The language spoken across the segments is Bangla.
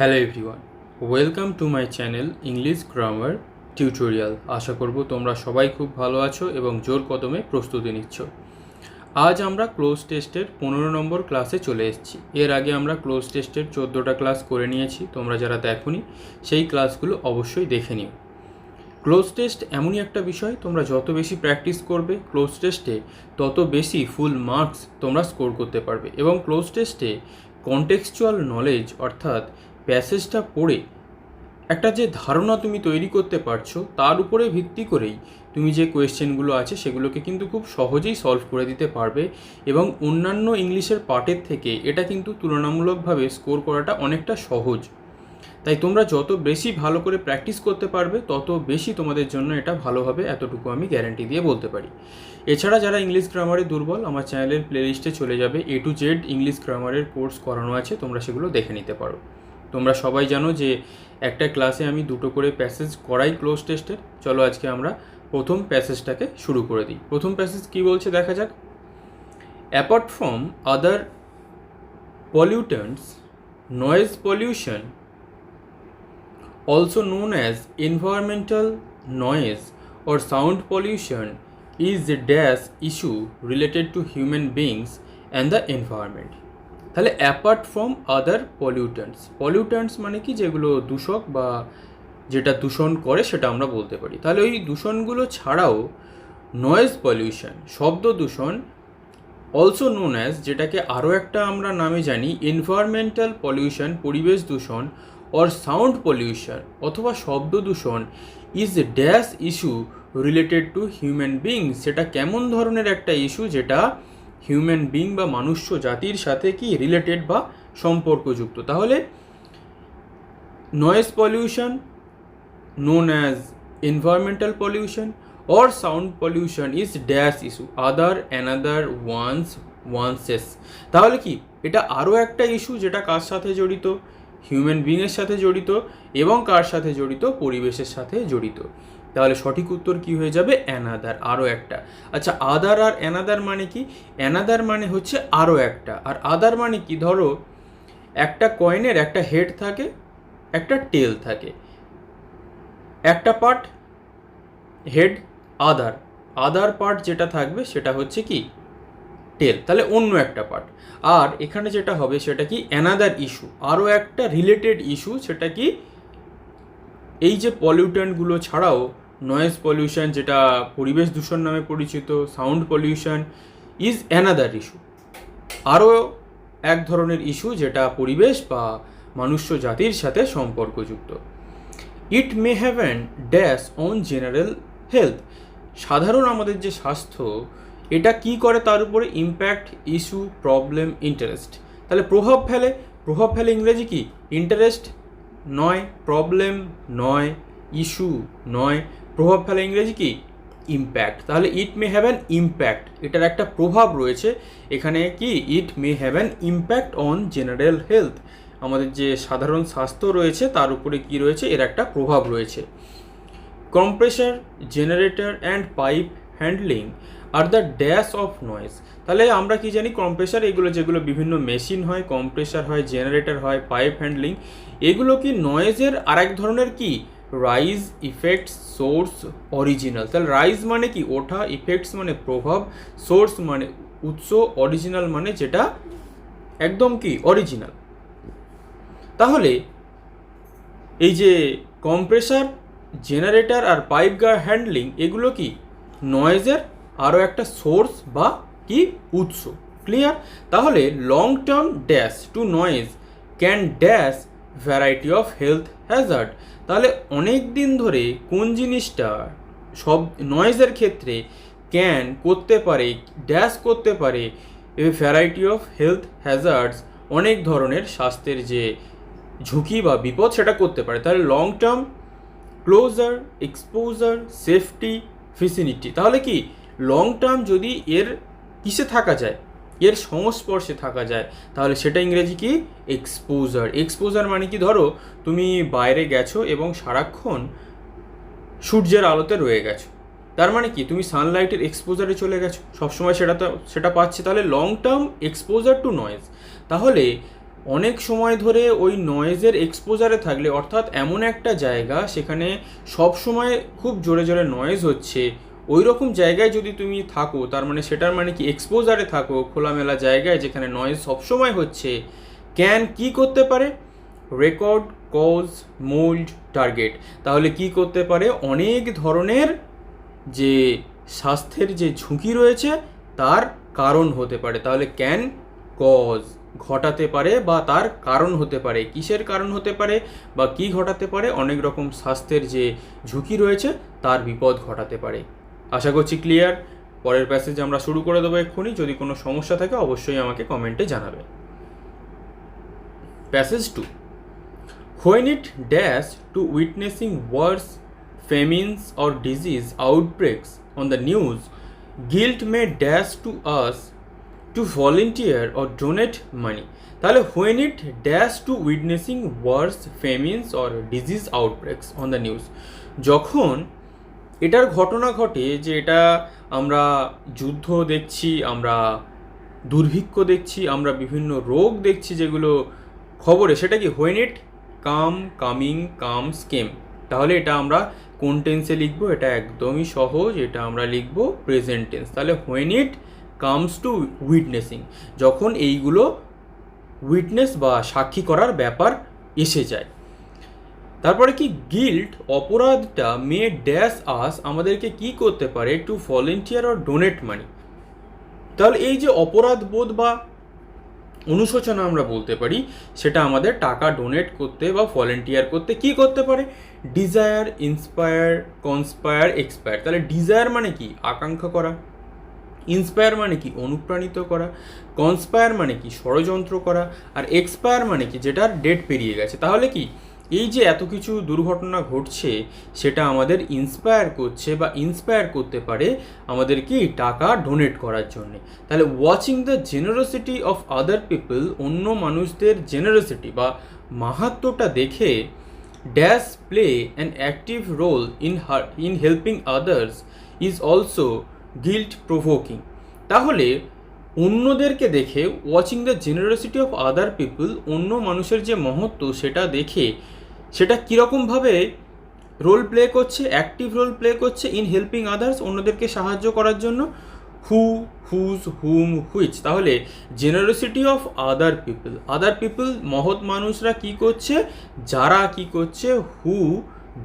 Hello everyone, welcome to my channel English grammar tutorial. আশা করব তোমরা সবাই খুব ভালো আছো এবং জোর কদমে প্রস্তুতি নিচ্ছ। আজ আমরা ক্লোজ টেস্টের 15 নম্বর ক্লাসে চলে এসেছি। এর আগে আমরা ক্লোজ টেস্টের 14টা ক্লাস করে নিয়েছি। তোমরা যারা দেখোনি সেই ক্লাসগুলো অবশ্যই দেখে নিও। ক্লোজ টেস্ট এমনই একটা বিষয়, তোমরা যত বেশি প্র্যাকটিস করবে ক্লোজ টেস্টে তত বেশি ফুল মার্কস তোমরা স্কোর করতে পারবে। এবং ক্লোজ টেস্টে কনটেক্সচুয়াল নলেজ অর্থাৎ প্যাসেজটা পড়ে একটা যে ধারণা তুমি তৈরি করতে পারছো তার উপরে ভিত্তি করেই তুমি যে কোয়েশ্চেনগুলো আছে সেগুলোকে কিন্তু খুব সহজেই সলভ করে দিতে পারবে। এবং অন্যান্য ইংলিশের পার্টের থেকে এটা কিন্তু তুলনামূলকভাবে স্কোর করাটা অনেকটা সহজ। তাই তোমরা যত বেশি ভালো করে প্র্যাকটিস করতে পারবে তত বেশি তোমাদের জন্য এটা ভালো হবে, এতটুকু আমি গ্যারান্টি দিয়ে বলতে পারি। এছাড়া যারা ইংলিশ গ্রামারে দুর্বল, আমার চ্যানেলের প্লেলিস্টে চলে যাবে, A to Z ইংলিশ গ্রামারের কোর্স করানো আছে, তোমরা সেগুলো দেখে নিতে পারো। তোমরা সবাই জানো যে একটা ক্লাসে আমি 2টো করে প্যাসেজ করাই ক্লোজ টেস্টের। চলো আজকে আমরা প্রথম প্যাসেজটাকে শুরু করে দিই। প্রথম প্যাসেজ কী বলছে দেখা যাক। Apart from other pollutants, noise pollution, also known as environmental noise or sound pollution, is a dash issue related to human beings and the environment. তাহলে অ্যাপার্ট ফ্রম আদার পলিউটেন্টস মানে কি, যেগুলো দূষক বা যেটা দূষণ করে সেটা আমরা বলতে পারি। তাহলে ওই দূষণগুলো ছাড়াও নয়েজ পলিউশন, শব্দ দূষণ, অলসো নোন অ্যাজ, যেটাকে আরও একটা আমরা নামে জানি এনভায়রনমেন্টাল পলিউশন, পরিবেশ দূষণ, অর সাউন্ড পলিউশন অথবা শব্দ দূষণ, is a dash issue related to human being. সেটা কেমন ধরনের একটা ইস্যু যেটা হিউম্যান বিং বা মনুষ্য জাতির সাথে কি রিলেটেড বা সম্পর্কযুক্ত। তাহলে noise pollution known as environmental pollution or sound pollution is dash issue other another one's। তাহলে কি এটা আরও একটা ইস্যু যেটা কার সাথে জড়িত, হিউম্যান বিংয়ের সাথে জড়িত এবং কার সাথে জড়িত, পরিবেশের সাথে জড়িত। তাহলে সঠিক উত্তর কি হয়ে যাবে, অ্যানাদার, আরও একটা। আচ্ছা, আদার আর অ্যানাদার মানে কি? অ্যানাদার মানে হচ্ছে আরও একটা, আর আদার মানে কি, ধরো একটা কয়েনের একটা হেড থাকে, একটা টেল থাকে, একটা পার্ট হেড, আদার পার্ট যেটা থাকবে সেটা হচ্ছে কি টেল, তাহলে অন্য একটা পার্ট। আর এখানে যেটা হবে সেটা কি অ্যানাদার ইস্যু, আরও একটা রিলেটেড ইস্যু, সেটা কি এই যে পলিউটেন্টগুলো ছাড়াও নয়েজ পলিউশন যেটা পরিবেশ দূষণ নামে পরিচিত, sound pollution is another issue, আরও এক ধরনের ইস্যু যেটা পরিবেশ বা মনুষ্য জাতির সাথে সম্পর্কযুক্ত। It may have an dash on general health, সাধারণ আমাদের যে স্বাস্থ্য এটা কি করে তার উপরে ইম্প্যাক্ট, ইস্যু, প্রবলেম, ইন্টারেস্ট। তাহলে প্রভাব ফেলে ইংরেজি কি, ইন্টারেস্ট নয়, প্রবলেম নয়, ইস্যু নয়, প্রভাব ফেলে ইংরেজি কি ইম্প্যাক্ট। তাহলে it may have an impact, এটার একটা প্রভাব রয়েছে এখানে কি, it may have an impact on general health, আমাদের যে সাধারণ স্বাস্থ্য রয়েছে তার উপরে কি রয়েছে, এর একটা প্রভাব রয়েছে। Compressor, generator and pipe handling are the dash of noise. তাহলে আমরা কি জানি, কম্প্রেসার এগুলো যেগুলো বিভিন্ন মেশিন হয়, কম্প্রেসার হয়, জেনারেটর হয়, পাইপ হ্যান্ডলিং, এগুলো কি নয়েজের আরেক ধরনের কি রাইজ, ইফেক্টস, সোর্স, অরিজিনাল। তাহলে রাইজ মানে কি ওঠা, ইফেক্টস মানে প্রভাব, সোর্স মানে উৎস, অরিজিনাল মানে যেটা একদম কি অরিজিনাল। তাহলে এই যে কম্প্রেসার, জেনারেটর আর পাইপ হ্যান্ডলিং এগুলো কি নয়েজের আরও একটা সোর্স বা কি উৎস। ক্লিয়ার? তাহলে long term dash two noise can dash variety of health Hazard. তাহলে অনেক দিন ধরে কোন জিনিসটা সব নয়েজের ক্ষেত্রে ক্যান করতে পারে, ড্যাশ করতে পারে a variety of health hazards, অনেক ধরনের স্বাস্থ্যের যে ঝুঁকি বা বিপদ সেটা করতে পারে। তাহলে long term, closure, exposure, safety, vicinity. তাহলে কি লং টার্ম যদি এর কিসে থাকা যায়, এর সংস্পর্শে থাকা যায়, তাহলে সেটা ইংরেজি কি এক্সপোজার মানে কি, ধরো তুমি বাইরে গেছো এবং সারাক্ষণ সূর্যের আলোতে রয়ে গেছো, তার মানে কি তুমি সানলাইটের এক্সপোজারে চলে গেছো, সবসময় সেটা পাচ্ছে। তাহলে long term exposure two noise. তাহলে অনেক সময় ধরে ওই নয়েজের এক্সপোজারে থাকলে, অর্থাৎ এমন একটা জায়গা সেখানে সব সময় খুব জোরে জোরে নয়েজ হচ্ছে, ওই রকম জায়গায় যদি তুমি থাকো, তার মানে সেটার মানে কি এক্সপোজারে থাকো, খোলামেলা জায়গায় যেখানে নয়েজ সবসময় হচ্ছে, ক্যান কি করতে পারে, রেকর্ড কজ মোল্ড টার্গেট। তাহলে কি করতে পারে, অনেক ধরনের যে স্বাস্থ্যের যে ঝুঁকি রয়েছে তার কারণ হতে পারে। তাহলে ক্যান কজ ঘটাতে পারে বা তার কারণ হতে পারে। কিসের কারণ হতে পারে বা কি ঘটাতে পারে, অনেক রকম স্বাস্থ্যের যে ঝুঁকি রয়েছে তার বিপদ ঘটাতে পারে। আশা করছি ক্লিয়ার। পরের প্যাসেজ আমরা শুরু করে দেবো এক্ষুনি। যদি কোনো সমস্যা থাকে অবশ্যই আমাকে কমেন্টে জানাবে। Passage 2, when it dash to witnessing wars, famines or disease outbreaks on the news, guilt may dash to us to volunteer or donate money. তাহলে when it dash to witnessing wars, famines or disease outbreaks on the news, যখন এটার ঘটনা ঘটে যে এটা আমরা যুদ্ধ দেখছি, আমরা দুর্ভিক্ষ দেখছি, আমরা বিভিন্ন রোগ দেখছি যেগুলো খবরে, সেটা কি when it come, coming, comes, came. তাহলে এটা আমরা কোন টেন্সে লিখবো, এটা একদমই সহজ, এটা আমরা লিখবো প্রেজেন্ট টেন্স। তাহলে when it comes to witnessing, যখন এইগুলো উইটনেস বা সাক্ষী করার ব্যাপার এসে যায়। তারপরে কি গিল্ট, অপরাধটা মে ড্যাশ আস, আমাদেরকে কি করতে পারে, টু ভলেন্টিয়ার অর ডোনেট মানি। তাহলে এই যে অপরাধ বোধ বা অনুশোচনা আমরা বলতে পারি, সেটা আমাদের টাকা ডোনেট করতে বা ভলেন্টিয়ার করতে কি করতে পারে, ডিজায়ার, ইন্সপায়ার, কনস্পায়ার, এক্সপায়ার। তাহলে ডিজায়ার মানে কি, আকাঙ্ক্ষা করা, ইন্সপায়ার মানে কি, অনুপ্রাণিত করা, কনস্পায়ার মানে কি, ষড়যন্ত্র করা, আর এক্সপায়ার মানে কি, যেটার ডেট পেরিয়ে গেছে। তাহলে কি এই যে এত কিছু দুর্ঘটনা ঘটছে সেটা আমাদের ইন্সপায়ার করছে বা ইন্সপায়ার করতে পারে আমাদের কি টাকা ডোনেট করার জন্য। তাহলে watching the generosity of other people, অন্য মানুষদের জেনারোসিটি বা মাহাত্ম্যটা দেখে, dash play an active role in helping others is also guilt provoking. তাহলে অন্যদেরকে দেখে, watching the generosity of other people, অন্য মানুষের যে মহত্ব সেটা দেখে, সেটা কীরকমভাবে রোল প্লে করছে, অ্যাক্টিভ রোল প্লে করছে ইন হেল্পিং আদার্স, অন্যদেরকে সাহায্য করার জন্য, হু, হুজ, হুম, হুইচ। তাহলে generosity of other people, other people মহৎ মানুষরা কি করছে, যারা কি করছে, who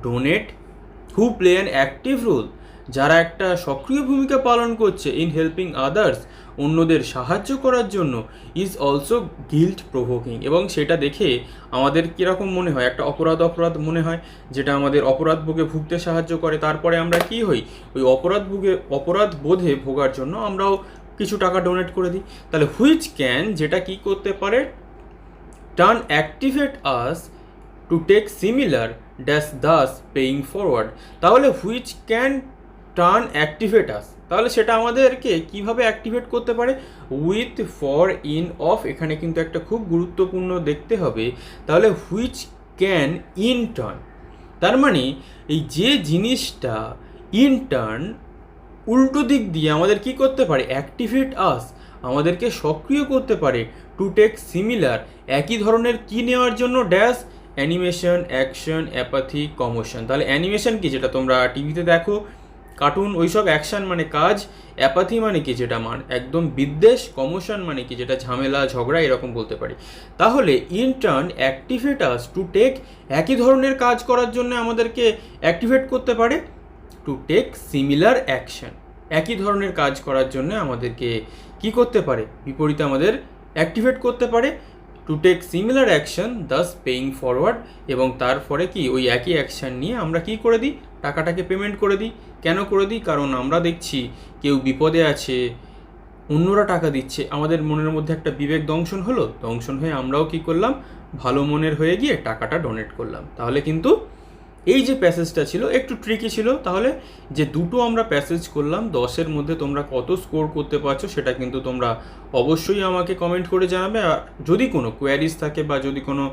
donate, who play an active role, যারা একটা সক্রিয় ভূমিকা পালন করছে ইন হেল্পিং আদার্স, অন্যদের সাহায্য করার জন্য, ইজ অলসো গিল্ট প্রভোকিং। এবং সেটা দেখে আমাদের কীরকম মনে হয়, একটা অপরাধ মনে হয়, যেটা আমাদের অপরাধ বোধে ভুগতে সাহায্য করে। তারপরে আমরা কি হই, ওই অপরাধ বোধে ভোগার জন্য আমরাও কিছু টাকা ডোনেট করে দিই। তাহলে হুইচ ক্যান, যেটা কি করতে পারে, turn activate us to take similar dash thus paying forward. তাহলে which can turn activate us, তাহলে সেটা আমাদেরকে কিভাবে অ্যাক্টিভেট করতে পারে, উইথ, ফর, ইন, অফ। এখানে কিন্তু একটা খুব গুরুত্বপূর্ণ দেখতে হবে। তাহলে হুইচ ক্যান ইন টার্ন, তার মানে এই যে জিনিসটা ইন টার্ন উল্টো দিক দিয়ে আমাদের কি করতে পারে, অ্যাক্টিভেট আস, আমাদেরকে সক্রিয় করতে পারে, টু টেক সিমিলার, একই ধরনের কি নেওয়ার জন্য, dash animation, action, apathy, commotion. তাহলে অ্যানিমেশন কি, যেটা তোমরা টিভিতে দেখো, কার্টুন, ওইসব অ্যাকশন মানে কাজ, অ্যাপাথি মানে কি, যেটা একদম বিদ্বেষ, কমোশন মানে কি, যেটা ঝামেলা, ঝগড়া, এরকম বলতে পারি। তাহলে in turn activate us to take, একই ধরনের কাজ করার জন্য আমাদেরকে অ্যাক্টিভেট করতে পারে, টু টেক সিমিলার অ্যাকশন, একই ধরনের কাজ করার জন্য আমাদেরকে কি করতে পারে, বিপরীতে আমাদের অ্যাক্টিভেট করতে পারে, to take similar action thus paying forward. এবং তারপরে কি ওই একই অ্যাকশান নিয়ে আমরা কি করে দিই, টাকাটাকে পেমেন্ট করে দিই। কেন করে দিই, কারণ আমরা দেখছি কেউ বিপদে আছে, অন্যরা টাকা দিচ্ছে, আমাদের মনের মধ্যে একটা বিবেক দংশন হলো, দংশন হয়ে আমরাও কি করলাম, ভালো মনের হয়ে গিয়ে টাকাটা ডোনেট করলাম। তাহলে কিন্তু এই যে প্যাসেজটা ছিল একটু ট্রিকি ছিল। তাহলে যে দুটো আমরা প্যাসেজ করলাম, 10-এর মধ্যে তোমরা কত স্কোর করতে পারছো সেটা কিন্তু তোমরা অবশ্যই আমাকে কমেন্ট করে জানাবে। আর যদি কোনো কোয়ারিজ থাকে বা যদি কোনো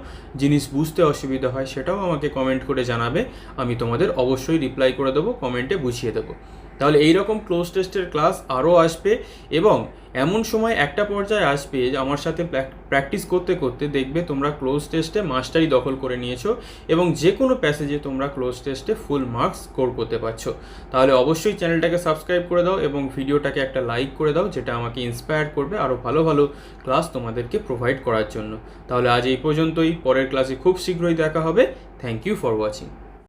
জিনিস বুঝতে অসুবিধা হয় সেটাও আমাকে কমেন্ট করে জানাবে, আমি তোমাদের অবশ্যই রিপ্লাই করে দেবো, কমেন্টে বুঝিয়ে দেবো। তাহলে এইরকম ক্লোজ টেস্টের ক্লাস আরও আসবে এবং এমন সময় একটা পর্যায়ে আসবে যে আমার সাথে প্র্যাকটিস করতে করতে দেখবে তোমরা ক্লোজ টেস্টে মাস্টারি দখল করে নিয়েছো এবং যে কোনো প্যাসেজে তোমরা ক্লোজ টেস্টে ফুল মার্কস স্কোর করতে পারছো। তাহলে অবশ্যই চ্যানেলটাকে সাবস্ক্রাইব করে দাও এবং ভিডিওটাকে একটা লাইক করে দাও, যেটা আমাকে ইন্সপায়ার করবে আরও ভালো ভালো ক্লাস তোমাদেরকে প্রোভাইড করার জন্য। তাহলে আজ এই পর্যন্তই, পরের ক্লাসে খুব শীঘ্রই দেখা হবে। Thank you for watching.